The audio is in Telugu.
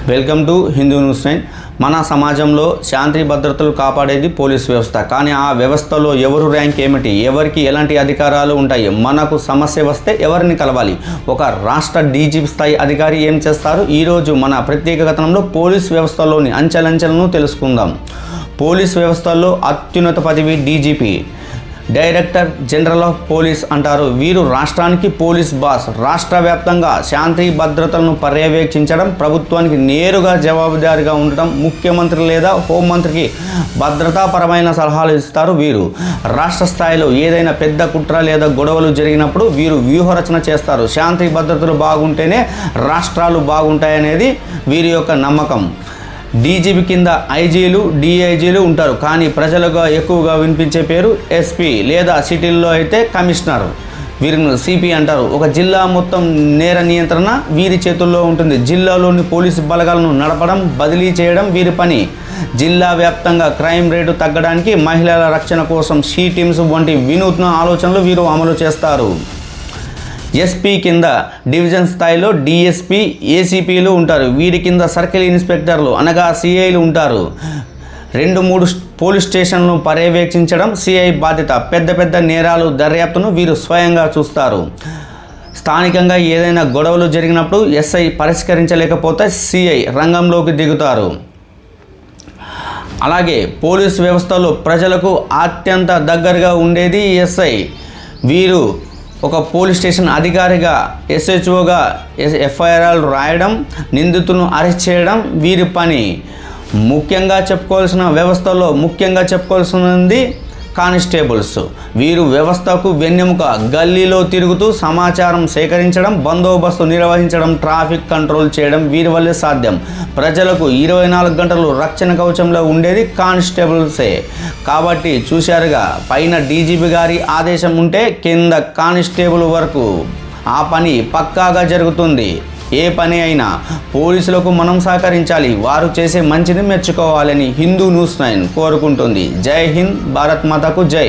Welcome to Hindu news 9. మన సమాజంలో శాంతి భద్రతలు కాపాడేది పోలీస్ వ్యవస్థ. కానీ ఆ వ్యవస్థలో ఎవరు ర్యాంక్ ఏమిటి, ఎవరికి ఎలాంటి అధికారాలు ఉంటాయి, మనకు సమస్య వస్తే ఎవరిని కలవాలి, ఒక రాష్ట్ర డీజీపీ స్థాయి అధికారి ఏం చేస్తారు, ఈరోజు మన ప్రత్యేక కథనంలో పోలీస్ వ్యవస్థలోని అంచెలంచెలను తెలుసుకుందాం. పోలీస్ వ్యవస్థలో అత్యున్నత పదవి DGP, director general of police అంటారు. వీరు రాష్ట్రానికి పోలీస్ బాస్. రాష్ట్ర వ్యాప్తంగా శాంతి భద్రతలను పర్యవేక్షించడం, ప్రభుత్వానికి నేరుగా జవాబుదారీగా ఉండడం, ముఖ్యమంత్రి లేదా హోంమంత్రికి భద్రతాపరమైన సలహాలు ఇస్తారు. వీరు రాష్ట్ర స్థాయిలో ఏదైనా పెద్ద కుట్ర లేదా గొడవలు జరిగినప్పుడు వీరు వ్యూహరచన చేస్తారు. శాంతి భద్రతలు బాగుంటేనే రాష్ట్రాలు బాగుంటాయనేది వీరి యొక్క నమ్మకం. డీజీపీ కింద ఐజీలు, డిఐజీలు ఉంటారు. కానీ ప్రజలుగా ఎక్కువగా వినిపించే పేరు ఎస్పీ లేదా సిటీల్లో అయితే కమిషనర్. వీరిని సిపి అంటారు. ఒక జిల్లా మొత్తం నేర నియంత్రణ వీరి చేతుల్లో ఉంటుంది. జిల్లాలోని పోలీసు బలగాలను నడపడం, బదిలీ చేయడం వీరి పని. జిల్లా వ్యాప్తంగా క్రైమ్ రేటు తగ్గడానికి, మహిళల రక్షణ కోసం షీ టీమ్స్ వంటి వినూత్న ఆలోచనలు వీరు అమలు చేస్తారు. ఎస్పీ కింద డివిజన్ స్థాయిలో డిఎస్పీ, ఏసీపీలు ఉంటారు. వీరి కింద సర్కిల్ ఇన్స్పెక్టర్లు అనగా సిఐలు ఉంటారు. 2-3 పోలీస్ స్టేషన్లను పర్యవేక్షించడం సిఐ బాధ్యత. పెద్ద పెద్ద నేరాలు దర్యాప్తును వీరు స్వయంగా చూస్తారు. స్థానికంగా ఏదైనా గొడవలు జరిగినప్పుడు ఎస్ఐ పరిష్కరించలేకపోతే సిఐ రంగంలోకి దిగుతారు. అలాగే పోలీస్ వ్యవస్థలో ప్రజలకు అత్యంత దగ్గరగా ఉండేది ఎస్ఐ. వీరు ఒక పోలీస్ స్టేషన్ అధికారిగా, ఎస్హెచ్ఓగా ఎఫ్ఐఆర్ రాయడం, నిందితులను అరెస్ట్ చేయడం వీరి పని. ముఖ్యంగా చెప్పుకోవాల్సింది కానిస్టేబుల్స్. వీరు వ్యవస్థకు వెన్నెముక. గల్లీలో తిరుగుతూ సమాచారం సేకరించడం, బందోబస్తు నిర్వహించడం, ట్రాఫిక్ కంట్రోల్ చేయడం వీరి వల్లే సాధ్యం. ప్రజలకు 24 గంటలు రక్షణ కవచంలో ఉండేది కానిస్టేబుల్సే. కాబట్టి చూశారుగా, పైన డీజీపీ గారి ఆదేశం ఉంటే కింద కానిస్టేబుల్ వరకు ఆ పని పక్కాగా జరుగుతుంది. ఏ పని అయినా పోలీసులకు మనం సహకరించాలి, వారు చేసే మంచిని మెచ్చుకోవాలని హిందూ న్యూస్ 9 కోరుకుంటుంది. జై హింద్, భారత్ మాతకు జై.